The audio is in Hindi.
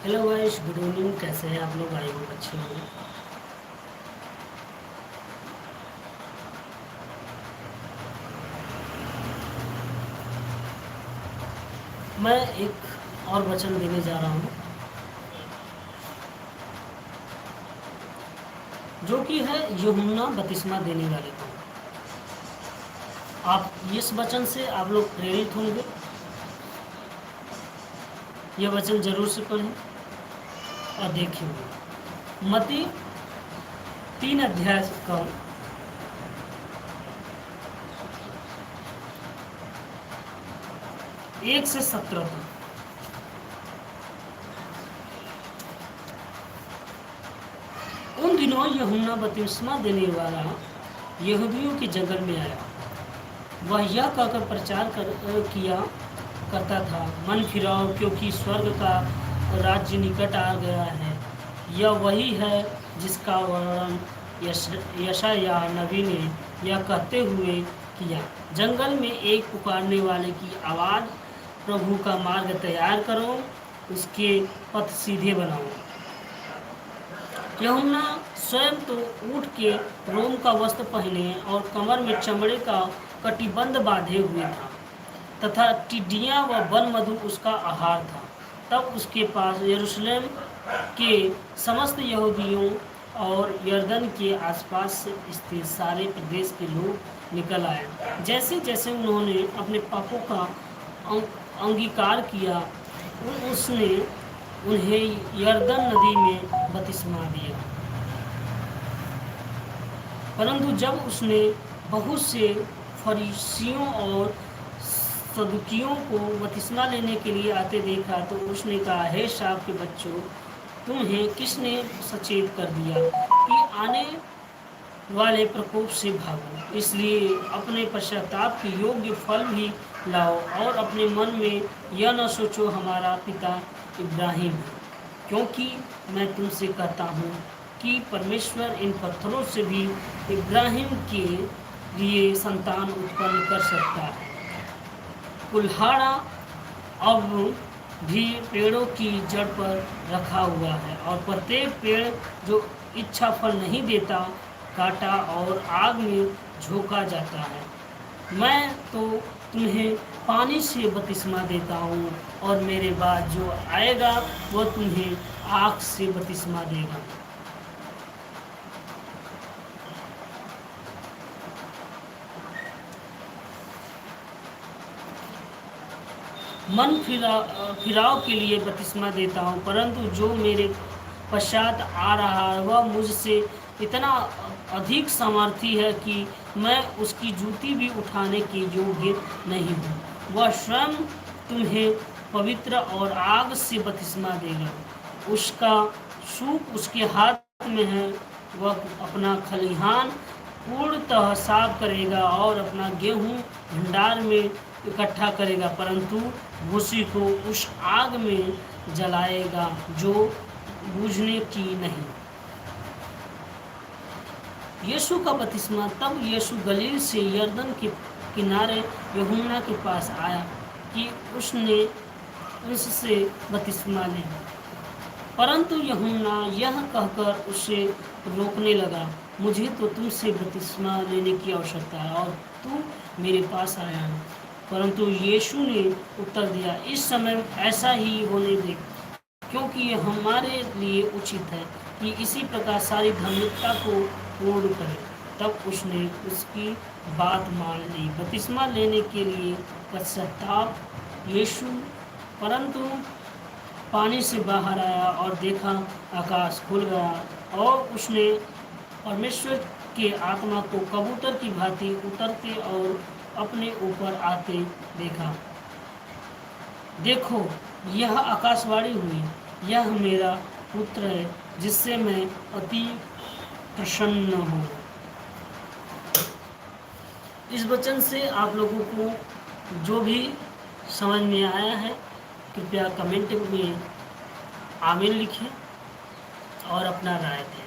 Hello guys, good evening. कैसे हैं आप लोग? आई होप अच्छे होंगे। मैं एक और वचन देने जा रहा हूँ जो कि है यूहन्ना बपतिस्मा देने वाले को। आप इस वचन से आप लोग प्रेरित होंगे। यह वचन जरूर से पढ़ें और देखेंगे। मत्ती 3 अध्याय का 1 से 17 तक। उन दिनों यूहन्ना बपतिस्मा देने वाला यहूदियों के जंगल में आया। वह यह कहकर प्रचार किया करता था, मन फिराओ क्योंकि स्वर्ग का राज्य निकट आ गया है। यह वही है जिसका वर्णन यशायाह नबी ने यह कहते हुए किया, जंगल में एक पुकारने वाले की आवाज़, प्रभु का मार्ग तैयार करो, उसके पथ सीधे बनाओ। यूहन्ना स्वयं तो ऊँट के रोम का वस्त्र पहने और कमर में चमड़े का कटिबंध बांधे हुए था, तथा टिड्डियाँ व वन मधु उसका आहार था। तब उसके पास यरूशलेम के समस्त यहूदियों और यरदन के आसपास से स्थित सारे प्रदेश के लोग निकल आए। जैसे जैसे उन्होंने अपने पापों का अंगीकार किया, उसने उन्हें यरदन नदी में बपतिस्मा दिया। परंतु जब उसने बहुत से फरीसियों और सदुकियों को बपतिस्मा लेने के लिए आते देखा तो उसने कहा, हे शाप के बच्चों, तुम्हें किसने सचेत कर दिया कि आने वाले प्रकोप से भागो? इसलिए अपने पश्चाताप के योग्य फल भी लाओ और अपने मन में यह न सोचो हमारा पिता इब्राहिम है, क्योंकि मैं तुमसे कहता हूँ कि परमेश्वर इन पत्थरों से भी इब्राहिम के लिए संतान उत्पन्न कर सकता है। कुल्हाड़ा अब भी पेड़ों की जड़ पर रखा हुआ है और प्रत्येक पेड़ जो इच्छा फल नहीं देता काटा और आग में झोंका जाता है। मैं तो तुम्हें पानी से बपतिस्मा देता हूँ और मेरे बाद जो आएगा वह तुम्हें आग से बपतिस्मा देगा। मन फिराव के लिए बपतिस्मा देता हूँ, परंतु जो मेरे पश्चात आ रहा है वह मुझसे इतना अधिक सामर्थी है कि मैं उसकी जूती भी उठाने के योग्य नहीं हूँ। वह स्वयं तुम्हें पवित्र और आग से बपतिस्मा देगा। उसका सूप उसके हाथ में है। वह अपना खलिहान पूर्णतः साफ करेगा और अपना गेहूँ भंडार में इकट्ठा करेगा, परंतु भूसी को उस आग में जलाएगा जो बुझने की नहीं। यीशु का बपतिस्मा। तब यीशु गलील से यरदन के किनारे यूहन्ना के पास आया कि उसने उससे बपतिस्मा लिया, परंतु यूहन्ना यह कहकर उसे रोकने लगा, मुझे तो तुमसे बपतिस्मा लेने की आवश्यकता है और तू मेरे पास आया है। परंतु यीशु ने उत्तर दिया, इस समय ऐसा ही होने दे, क्योंकि यह हमारे लिए उचित है कि इसी प्रकार सारी धार्मिकता को पूर्ण करें। तब उसने उसकी बात मान ली। बपतिस्मा लेने के लिए पश्चाताप यीशु परंतु पानी से बाहर आया और देखा आकाश खुल गया और उसने परमेश्वर के आत्मा को कबूतर की भांति उतरते और अपने ऊपर आते देखा। देखो, यह आकाशवाणी हुई, यह मेरा पुत्र है जिससे मैं अति प्रसन्न हूँ। इस वचन से आप लोगों को जो भी समझ में आया है कृपया कमेंट में आमीन लिखें और अपना राय दें।